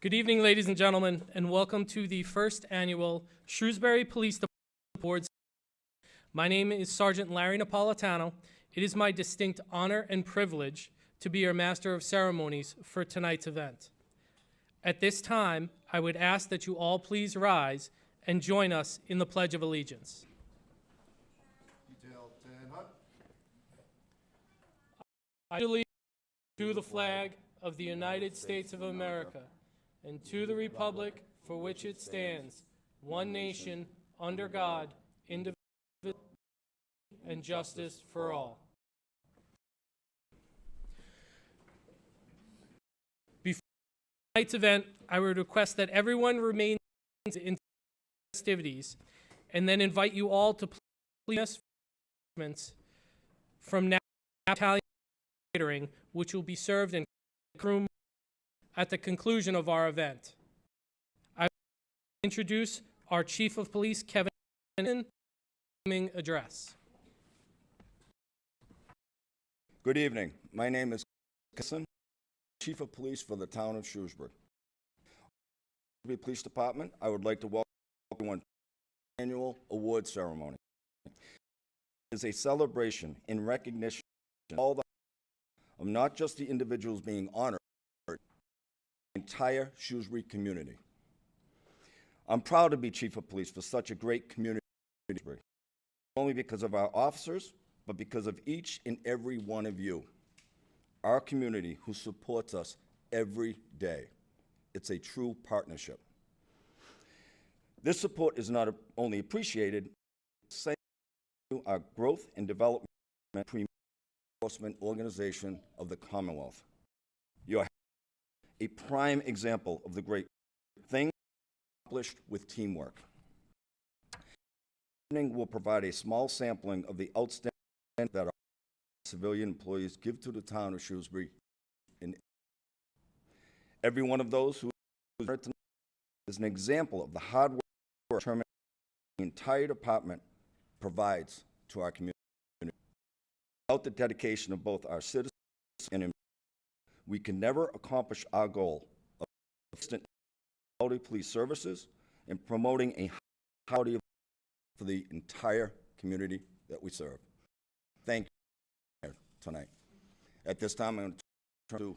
Good evening, ladies and gentlemen, and welcome to the first annual Shrewsbury Police Department Board. My name is Sergeant Larry Napolitano. It is my distinct honor and privilege to be your Master of Ceremonies for tonight's event. At this time, I would ask that you all please rise and join us in the Pledge of Allegiance. I allegiance to the flag of the United States of America and to the republic for which it stands, one nation, under God, indivisible, and justice for all. Before tonight's event, I would request that everyone remain in festivities and then invite you all to please from now Italian catering, which will be served in room at the conclusion of our event. I will introduce our Chief of Police, Kevin, address. Good evening. My name is Kevin, Chief of Police for the town of Shrewsbury. The Police Department, I would like to welcome everyone to the annual award ceremony. It is a celebration in recognition of all the of not just the individuals being honored, but the entire Shrewsbury community. I'm proud to be Chief of Police for such a great community, not only because of our officers, but because of each and every one of you, our community who supports us every day. It's a true partnership. This support is not only appreciated, it's our growth and development enforcement organization of the Commonwealth. You are a prime example of the great things accomplished with teamwork. This evening will provide a small sampling of the outstanding that our civilian employees give to the town of Shrewsbury. And every one of those who is here tonight is an example of the hard work the entire department provides to our community. Without the dedication of both our citizens and employees, we can never accomplish our goal of consistent quality police services and promoting a high quality of life for the entire community that we serve. Thank you tonight. At this time, I'm going to turn to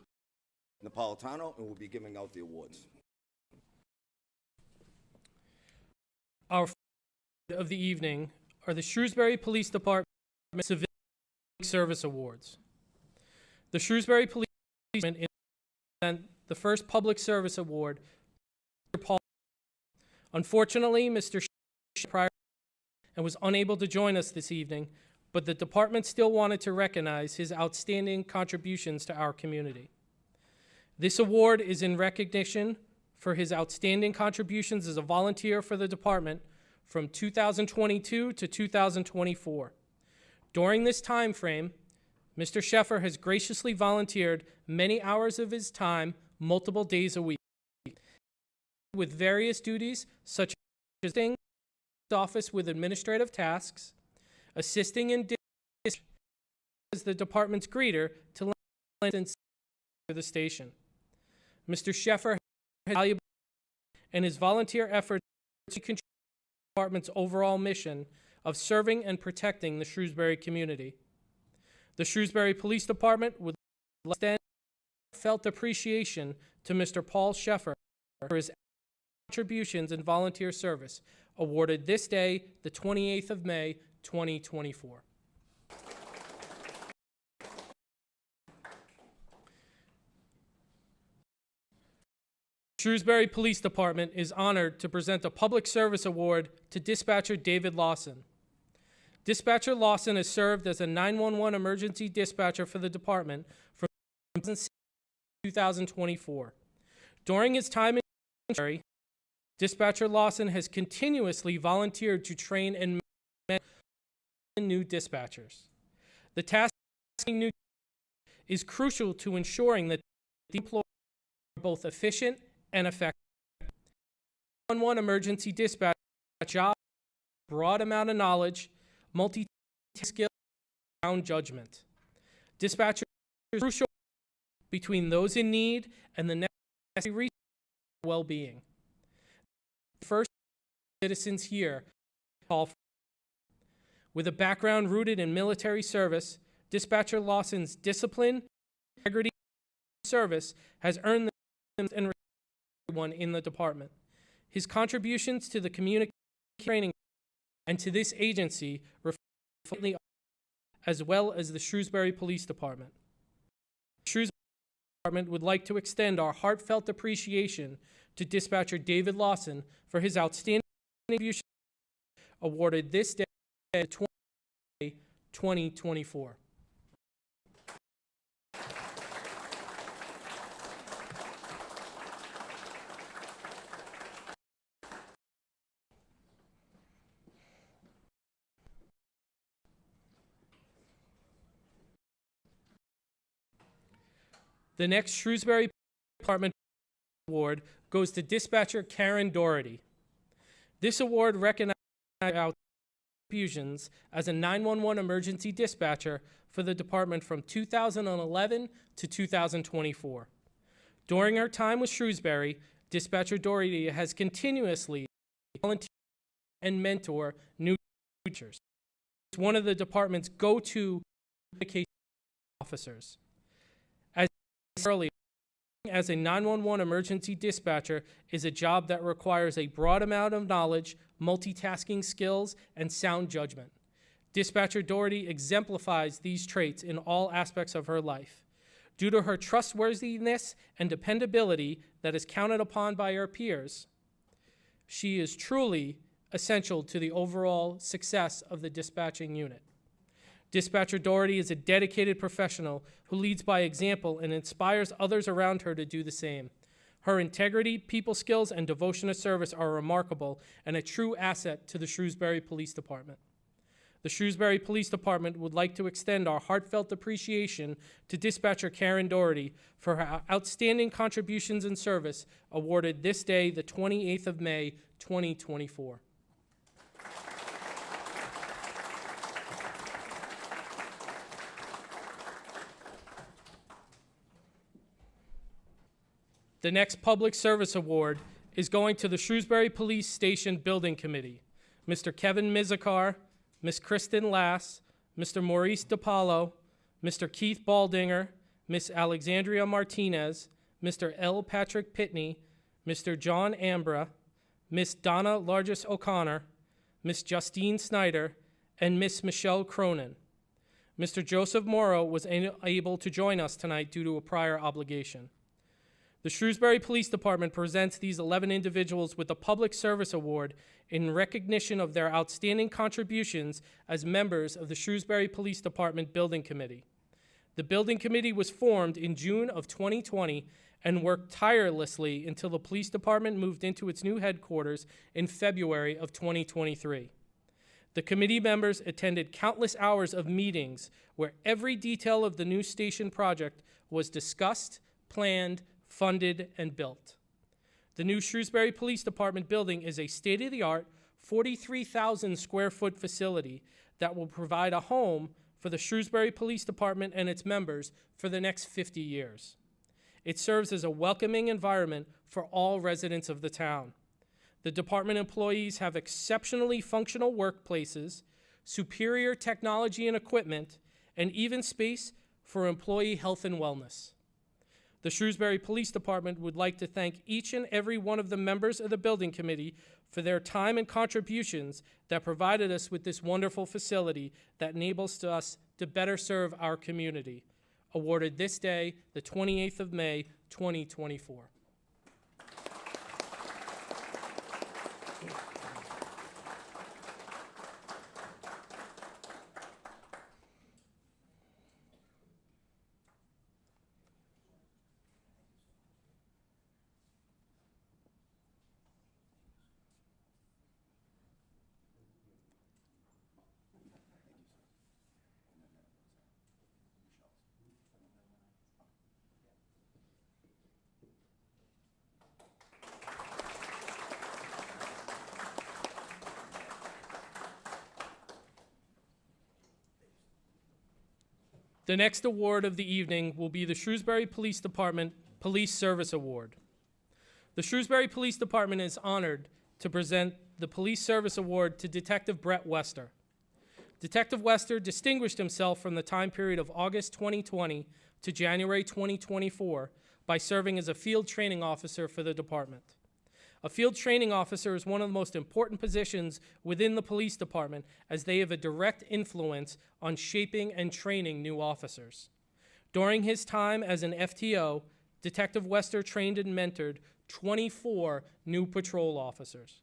Napolitano, and we'll be giving out the awards. Our first of the evening are the Shrewsbury Police Department Civil Service Awards. The Shrewsbury Police Department present the first public service award to Mr. Paul. Unfortunately, Mr. prior and was unable to join us this evening, but the department still wanted to recognize his outstanding contributions to our community. This award is in recognition for his outstanding contributions as a volunteer for the department from 2022 to 2024. During this time frame, Mr. Sheffer has graciously volunteered many hours of his time, multiple days a week, with various duties such as assisting the office with administrative tasks, assisting in as the department's greeter to lend to the station. Mr. Sheffer has valuable and his volunteer efforts to contribute to the department's overall mission of serving and protecting the Shrewsbury community. The Shrewsbury Police Department would extend felt appreciation to Mr. Paul Sheffer for his contributions and volunteer service, awarded this day, the 28th of May, 2024. Shrewsbury Police Department is honored to present a public service award to Dispatcher David Lawson. Dispatcher Lawson has served as a 911 emergency dispatcher for the department from 2024. During his time in Shrewsbury, Dispatcher Lawson has continuously volunteered to train and manage new dispatchers. The task of new is crucial to ensuring that the employees are both efficient and effective. 911 emergency dispatch job, broad amount of knowledge, multi-skill, sound judgment. Dispatchers are crucial between those in need and the necessary resources well-being. First citizens here call for. With a background rooted in military service, Dispatcher Lawson's discipline, integrity, and service has earned the and respect of everyone in the department. His contributions to the community training and to this agency reflect as well as the Shrewsbury Police Department. The Shrewsbury Department would like to extend our heartfelt appreciation to Dispatcher David Lawson for his outstanding contribution awarded this day, 2024. The next Shrewsbury Department Award goes to Dispatcher Karen Doherty. This award recognizes our contributions as a 911 emergency dispatcher for the department from 2011 to 2024. During her time with Shrewsbury, Dispatcher Doherty has continuously volunteered and mentor new teachers. It's one of the department's go-to communication officers. Earlier, as a 911 emergency dispatcher is a job that requires a broad amount of knowledge, multitasking skills, and sound judgment. Dispatcher Doherty exemplifies these traits in all aspects of her life. Due to her trustworthiness and dependability that is counted upon by her peers, she is truly essential to the overall success of the dispatching unit. Dispatcher Doherty is a dedicated professional who leads by example and inspires others around her to do the same. Her integrity, people skills, and devotion to service are remarkable and a true asset to the Shrewsbury Police Department. The Shrewsbury Police Department would like to extend our heartfelt appreciation to Dispatcher Karen Doherty for her outstanding contributions and service awarded this day, the 28th of May, 2024. The next Public Service Award is going to the Shrewsbury Police Station Building Committee. Mr. Kevin Mizikar, Ms. Kristen Lass, Mr. Maurice DiPaolo, Mr. Keith Baldinger, Ms. Alexandria Martinez, Mr. L. Patrick Pitney, Mr. John Ambra, Ms. Donna Largess O'Connor, Ms. Justine Snyder, and Ms. Michelle Cronin. Mr. Joseph Morrow was unable to join us tonight due to a prior obligation. The Shrewsbury Police Department presents these 11 individuals with the Public Service Award in recognition of their outstanding contributions as members of the Shrewsbury Police Department Building Committee. The Building Committee was formed in June of 2020 and worked tirelessly until the police department moved into its new headquarters in February of 2023. The committee members attended countless hours of meetings where every detail of the new station project was discussed, planned, funded, and built. The new Shrewsbury Police Department building is a state-of-the-art 43,000 square foot facility that will provide a home for the Shrewsbury Police Department and its members for the next 50 years. It serves as a welcoming environment for all residents of the town. The department employees have exceptionally functional workplaces, superior technology and equipment, and even space for employee health and wellness. The Shrewsbury Police Department would like to thank each and every one of the members of the Building Committee for their time and contributions that provided us with this wonderful facility that enables us to better serve our community. Awarded this day, the 28th of May, 2024. The next award of the evening will be the Shrewsbury Police Department Police Service Award. The Shrewsbury Police Department is honored to present the Police Service Award to Detective Brett Wester. Detective Wester distinguished himself from the time period of August 2020 to January 2024 by serving as a field training officer for the department. A field training officer is one of the most important positions within the police department, as they have a direct influence on shaping and training new officers. During his time as an FTO, Detective Wester trained and mentored 24 new patrol officers.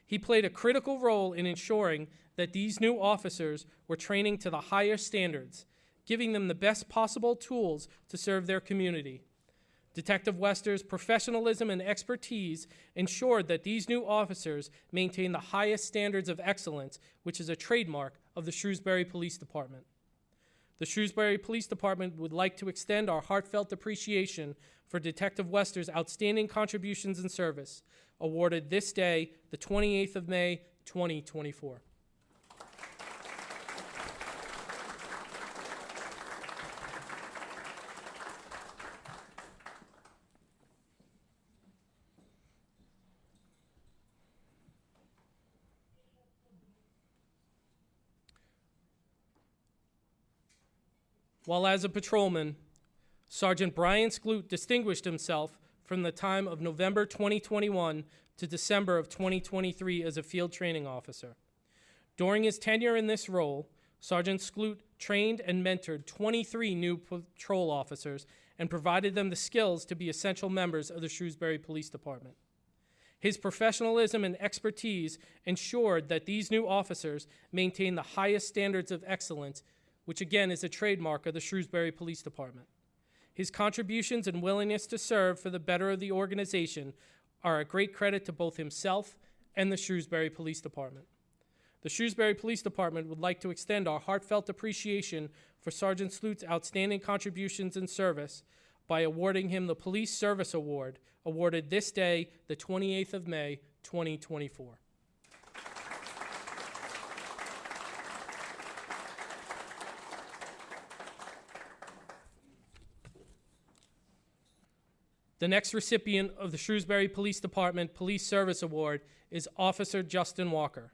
He played a critical role in ensuring that these new officers were training to the highest standards, giving them the best possible tools to serve their community. Detective Wester's professionalism and expertise ensured that these new officers maintained the highest standards of excellence, which is a trademark of the Shrewsbury Police Department. The Shrewsbury Police Department would like to extend our heartfelt appreciation for Detective Wester's outstanding contributions and service, awarded this day, the 28th of May, 2024. While as a patrolman, Sergeant Brian Skloot distinguished himself from the time of November 2021 to December of 2023 as a field training officer. During his tenure in this role, Sergeant Skloot trained and mentored 23 new patrol officers and provided them the skills to be essential members of the Shrewsbury Police Department. His professionalism and expertise ensured that these new officers maintained the highest standards of excellence, which again is a trademark of the Shrewsbury Police Department. His contributions and willingness to serve for the better of the organization are a great credit to both himself and the Shrewsbury Police Department. The Shrewsbury Police Department would like to extend our heartfelt appreciation for Sergeant Skloot's outstanding contributions and service by awarding him the Police Service Award, awarded this day, the 28th of May, 2024. The next recipient of the Shrewsbury Police Department Police Service Award is Officer Justin Walker.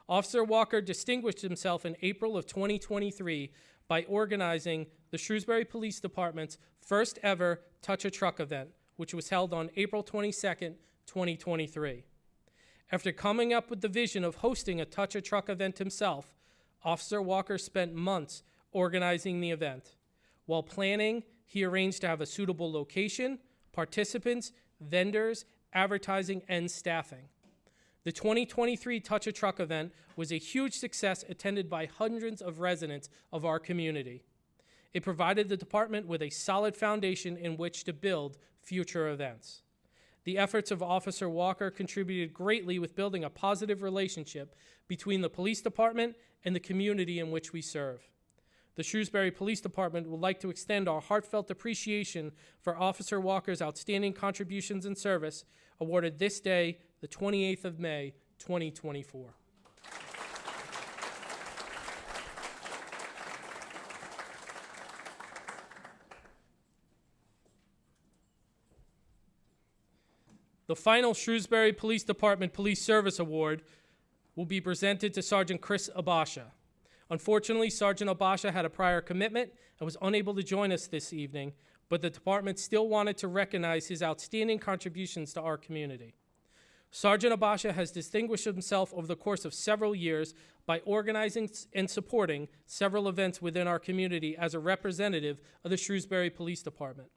Officer Walker distinguished himself in April of 2023 by organizing the Shrewsbury Police Department's first ever Touch a Truck event, which was held on April 22nd, 2023. After coming up with the vision of hosting a Touch a Truck event himself, Officer Walker spent months organizing the event. While planning, he arranged to have a suitable location, participants, vendors, advertising, and staffing. The 2023 Touch a Truck event was a huge success, attended by hundreds of residents of our community. It provided the department with a solid foundation in which to build future events. The efforts of Officer Walker contributed greatly with building a positive relationship between the police department and the community in which we serve. The Shrewsbury Police Department would like to extend our heartfelt appreciation for Officer Walker's outstanding contributions and service, awarded this day, the 28th of May, 2024. The final Shrewsbury Police Department Police Service Award will be presented to Sergeant Chris Abasha. Unfortunately, Sergeant Abasha had a prior commitment and was unable to join us this evening, but the department still wanted to recognize his outstanding contributions to our community. Sergeant Abasha has distinguished himself over the course of several years by organizing and supporting several events within our community as a representative of the Shrewsbury Police Department.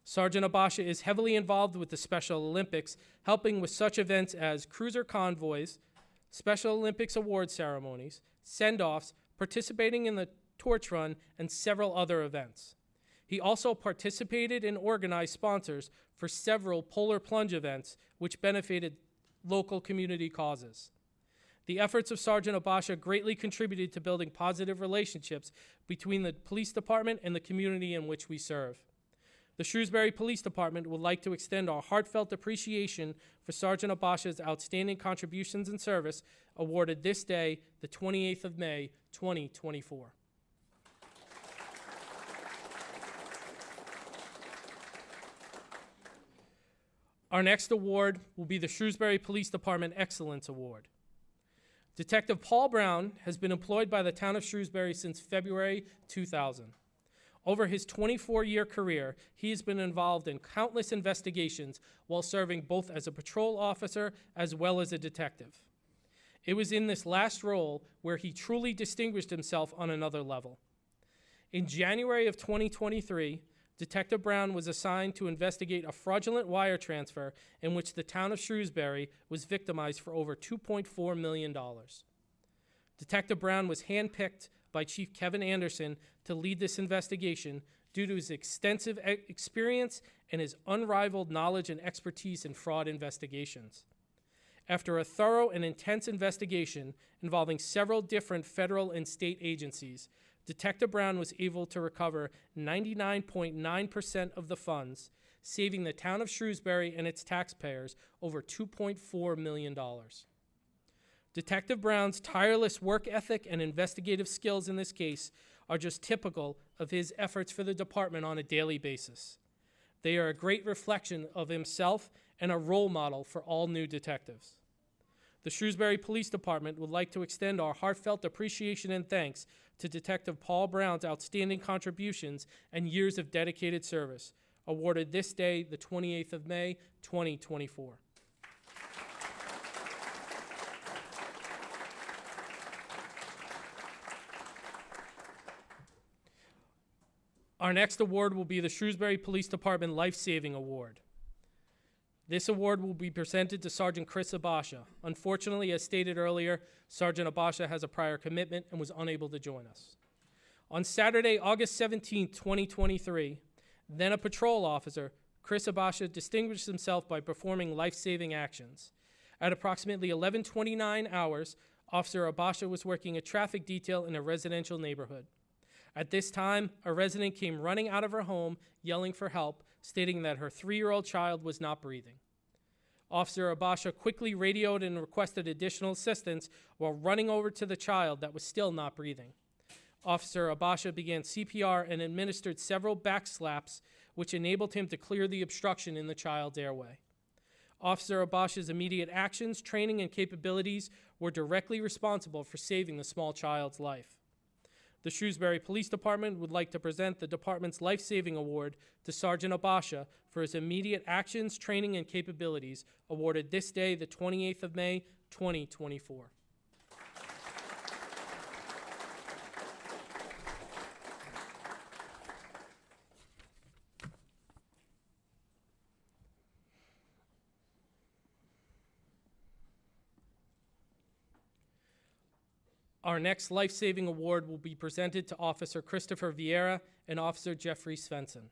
Sergeant Abasha is heavily involved with the Special Olympics, helping with such events as cruiser convoys, Special Olympics award ceremonies, send-offs, participating in the torch run, and several other events. He also participated and organized sponsors for several polar plunge events, which benefited local community causes. The efforts of Sergeant Abasha greatly contributed to building positive relationships between the police department and the community in which we serve. The Shrewsbury Police Department would like to extend our heartfelt appreciation for Sergeant Abasha's outstanding contributions and service, awarded this day, the 28th of May, 2024. Our next award will be the Shrewsbury Police Department Excellence Award. Detective Paul Brown has been employed by the town of Shrewsbury since February 2000. Over his 24-year career, he has been involved in countless investigations while serving both as a patrol officer as well as a detective. It was in this last role where he truly distinguished himself on another level. In January of 2023, Detective Brown was assigned to investigate a fraudulent wire transfer in which the town of Shrewsbury was victimized for over $2.4 million. Detective Brown was handpicked by Chief Kevin Anderson to lead this investigation due to his extensive experience and his unrivaled knowledge and expertise in fraud investigations. After a thorough and intense investigation involving several different federal and state agencies, Detective Brown was able to recover 99.9% of the funds, saving the town of Shrewsbury and its taxpayers over $2.4 million. Detective Brown's tireless work ethic and investigative skills in this case are just typical of his efforts for the department on a daily basis. They are a great reflection of himself and a role model for all new detectives. The Shrewsbury Police Department would like to extend our heartfelt appreciation and thanks to Detective Paul Brown's outstanding contributions and years of dedicated service, awarded this day, the 28th of May, 2024. Our next award will be the Shrewsbury Police Department Life Saving Award. This award will be presented to Sergeant Chris Abasha. Unfortunately, as stated earlier, Sergeant Abasha has a prior commitment and was unable to join us. On Saturday, August 17, 2023, then a patrol officer, Chris Abasha distinguished himself by performing life-saving actions. At approximately 11:29 hours, Officer Abasha was working a traffic detail in a residential neighborhood. At this time, a resident came running out of her home, yelling for help, stating that her 3-year-old child was not breathing. Officer Abasha quickly radioed and requested additional assistance while running over to the child that was still not breathing. Officer Abasha began CPR and administered several back slaps, which enabled him to clear the obstruction in the child's airway. Officer Abasha's immediate actions, training, and capabilities were directly responsible for saving the small child's life. The Shrewsbury Police Department would like to present the department's Life-Saving Award to Sergeant Abasha for his immediate actions, training, and capabilities, awarded this day, the 28th of May, 2024. Our next life-saving award will be presented to Officer Christopher Vieira and Officer Jeffrey Svensson.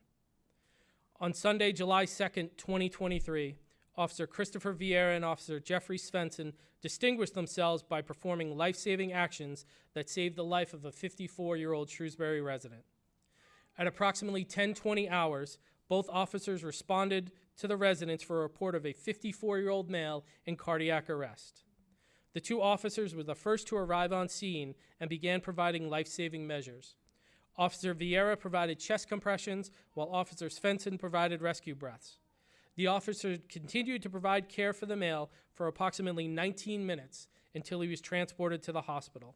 On Sunday, July 2nd, 2023, Officer Christopher Vieira and Officer Jeffrey Svensson distinguished themselves by performing life-saving actions that saved the life of a 54-year-old Shrewsbury resident. At approximately 10:20 hours, both officers responded to the residents for a report of a 54-year-old male in cardiac arrest. The two officers were the first to arrive on scene and began providing life-saving measures. Officer Vieira provided chest compressions, while Officer Svensson provided rescue breaths. The officer continued to provide care for the male for approximately 19 minutes until he was transported to the hospital.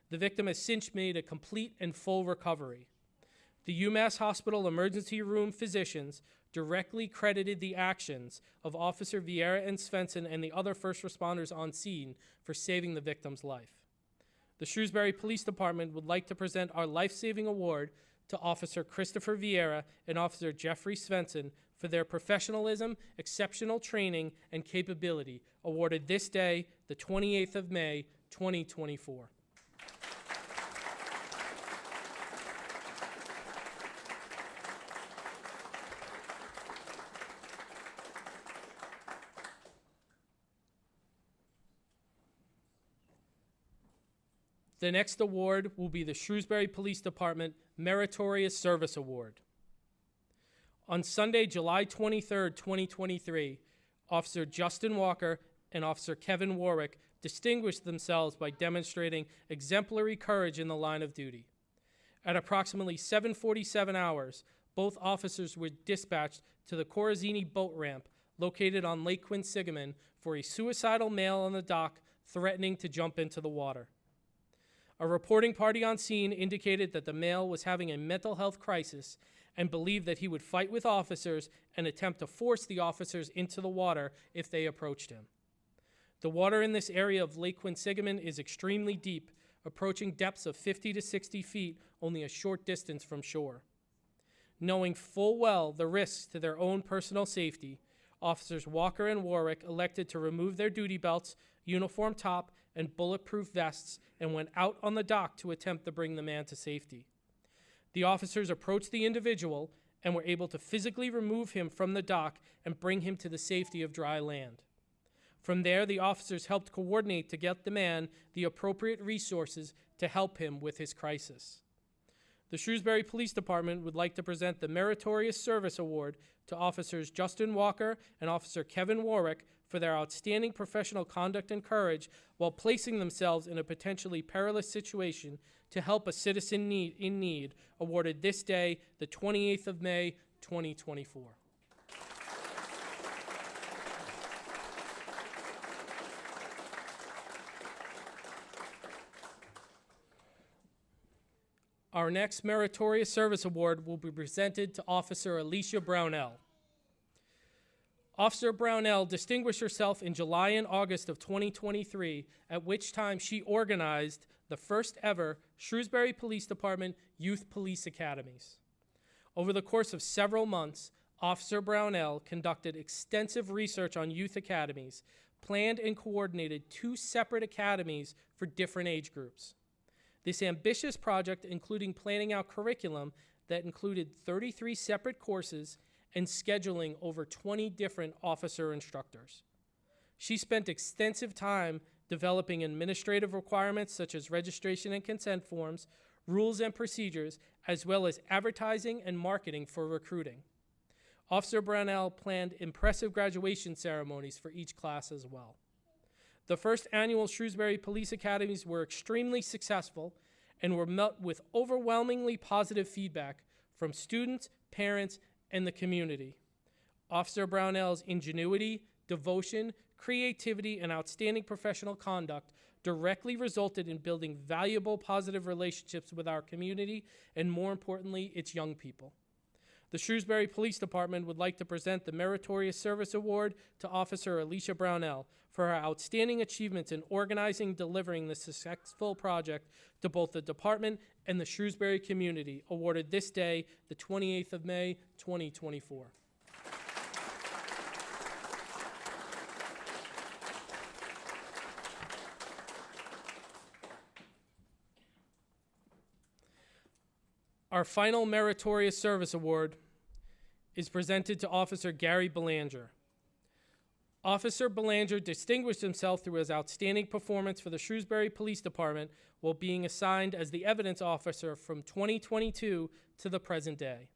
The victim has since made a complete and full recovery. The UMass Hospital emergency room physicians directly credited the actions of Officer Vieira and Svensson and the other first responders on scene for saving the victim's life. The Shrewsbury Police Department would like to present our life-saving award to Officer Christopher Vieira and Officer Jeffrey Svensson for their professionalism, exceptional training, and capability, awarded this day, the 28th of May, 2024. The next award will be the Shrewsbury Police Department Meritorious Service Award. On Sunday, July 23, 2023, Officer Justin Walker and Officer Kevin Warwick distinguished themselves by demonstrating exemplary courage in the line of duty. At approximately 7:47 hours, both officers were dispatched to the Corazzini boat ramp located on Lake Quinsigamon, for a suicidal male on the dock threatening to jump into the water. A reporting party on scene indicated that the male was having a mental health crisis and believed that he would fight with officers and attempt to force the officers into the water if they approached him. The water in this area of Lake Quinsigamon is extremely deep, approaching depths of 50 to 60 feet, only a short distance from shore. Knowing full well the risks to their own personal safety, Officers Walker and Warwick elected to remove their duty belts, uniform top, and bulletproof vests and went out on the dock to attempt to bring the man to safety. The officers approached the individual and were able to physically remove him from the dock and bring him to the safety of dry land. From there, the officers helped coordinate to get the man the appropriate resources to help him with his crisis. The Shrewsbury Police Department would like to present the Meritorious Service Award to Officers Justin Walker and Officer Kevin Warwick for their outstanding professional conduct and courage while placing themselves in a potentially perilous situation to help a citizen in need, awarded this day, the 28th of May, 2024. Our next Meritorious Service Award will be presented to Officer Alicia Brownell. Officer Brownell distinguished herself in July and August of 2023, at which time she organized the first ever Shrewsbury Police Department Youth Police Academies. Over the course of several months, Officer Brownell conducted extensive research on youth academies, planned and coordinated 2 separate academies for different age groups. This ambitious project, including planning out curriculum that included 33 separate courses and scheduling over 20 different officer instructors. She spent extensive time developing administrative requirements such as registration and consent forms, rules and procedures, as well as advertising and marketing for recruiting. Officer Brownell planned impressive graduation ceremonies for each class as well. The first annual Shrewsbury Police Academies were extremely successful and were met with overwhelmingly positive feedback from students, parents, and the community. Officer Brownell's ingenuity, devotion, creativity, and outstanding professional conduct directly resulted in building valuable positive relationships with our community and, more importantly, its young people. The Shrewsbury Police Department would like to present the Meritorious Service Award to Officer Alicia Brownell for her outstanding achievements in organizing and delivering the successful project to both the department and the Shrewsbury community, awarded this day, the 28th of May, 2024. Our final Meritorious Service Award is presented to Officer Gary Belanger. Officer Belanger distinguished himself through his outstanding performance for the Shrewsbury Police Department while being assigned as the evidence officer from 2022 to the present day.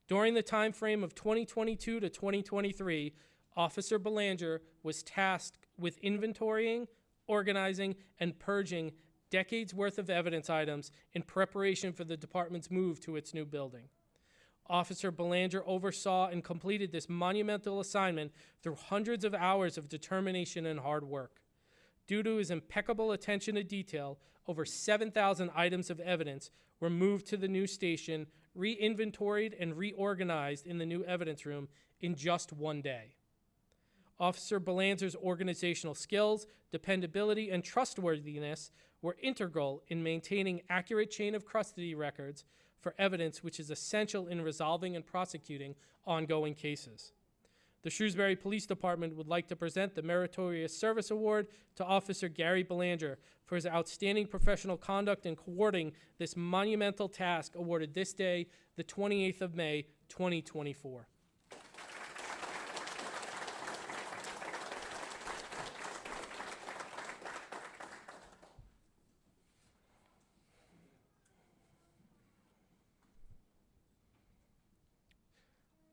During the time frame of 2022 to 2023, Officer Belanger was tasked with inventorying, organizing, and purging decades worth of evidence items in preparation for the department's move to its new building. Officer Belanger oversaw and completed this monumental assignment through hundreds of hours of determination and hard work. Due to his impeccable attention to detail, over 7,000 items of evidence were moved to the new station, re-inventoried, and reorganized in the new evidence room in just one day. Officer Belanger's organizational skills, dependability, and trustworthiness were integral in maintaining accurate chain of custody records for evidence which is essential in resolving and prosecuting ongoing cases. The Shrewsbury Police Department would like to present the Meritorious Service Award to Officer Gary Belanger for his outstanding professional conduct in coordinating this monumental task, awarded this day, the 28th of May, 2024.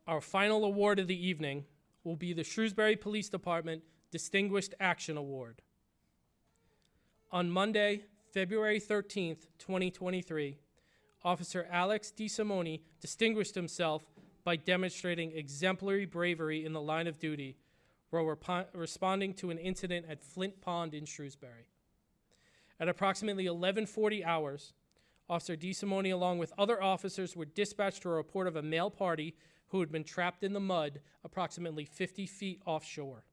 Our final award of the evening will be the Shrewsbury Police Department Distinguished Action Award. On Monday, February 13th, 2023, Officer Alex DeSimone distinguished himself by demonstrating exemplary bravery in the line of duty while responding to an incident at Flint Pond in Shrewsbury. At approximately 11:40 hours, Officer DeSimone, along with other officers, were dispatched to a report of a male party who had been trapped in the mud approximately 50 feet offshore.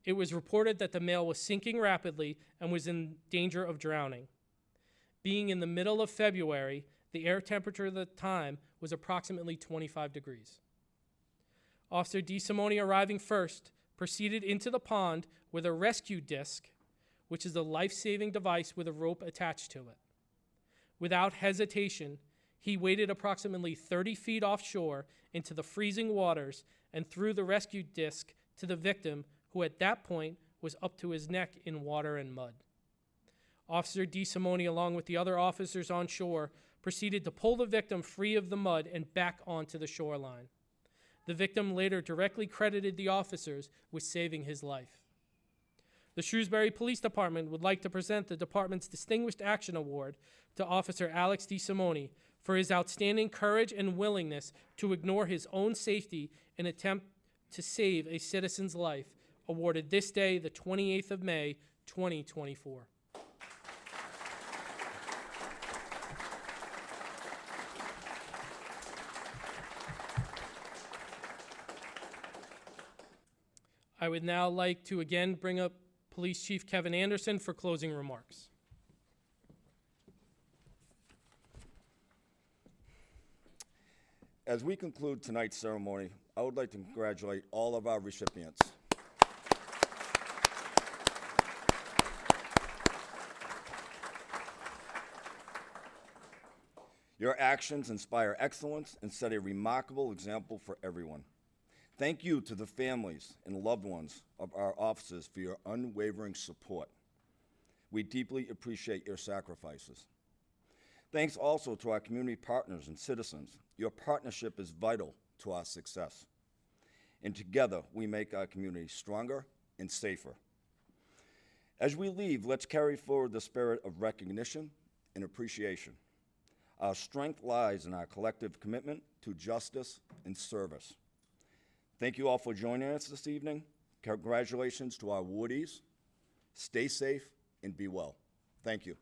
It was reported that the male was sinking rapidly and was in danger of drowning. Being in the middle of February, the air temperature at the time was approximately 25 degrees. Officer DeSimone, arriving first, proceeded into the pond with a rescue disc, which is a life-saving device with a rope attached to it. Without hesitation, he waded approximately 30 feet offshore into the freezing waters and threw the rescue disc to the victim, who at that point was up to his neck in water and mud. Officer DeSimone, along with the other officers on shore, proceeded to pull the victim free of the mud and back onto the shoreline. The victim later directly credited the officers with saving his life. The Shrewsbury Police Department would like to present the department's Distinguished Action Award to Officer Alex DeSimone for his outstanding courage and willingness to ignore his own safety in an attempt to save a citizen's life, awarded this day, the 28th of May, 2024. I would now like to again bring up Police Chief Kevin Anderson for closing remarks. As we conclude tonight's ceremony, I would like to congratulate all of our recipients. Your actions inspire excellence and set a remarkable example for everyone. Thank you to the families and loved ones of our officers for your unwavering support. We deeply appreciate your sacrifices. Thanks also to our community partners and citizens. Your partnership is vital to our success. And together, we make our community stronger and safer. As we leave, let's carry forward the spirit of recognition and appreciation. Our strength lies in our collective commitment to justice and service. Thank you all for joining us this evening. Congratulations to our awardees. Stay safe and be well. Thank you.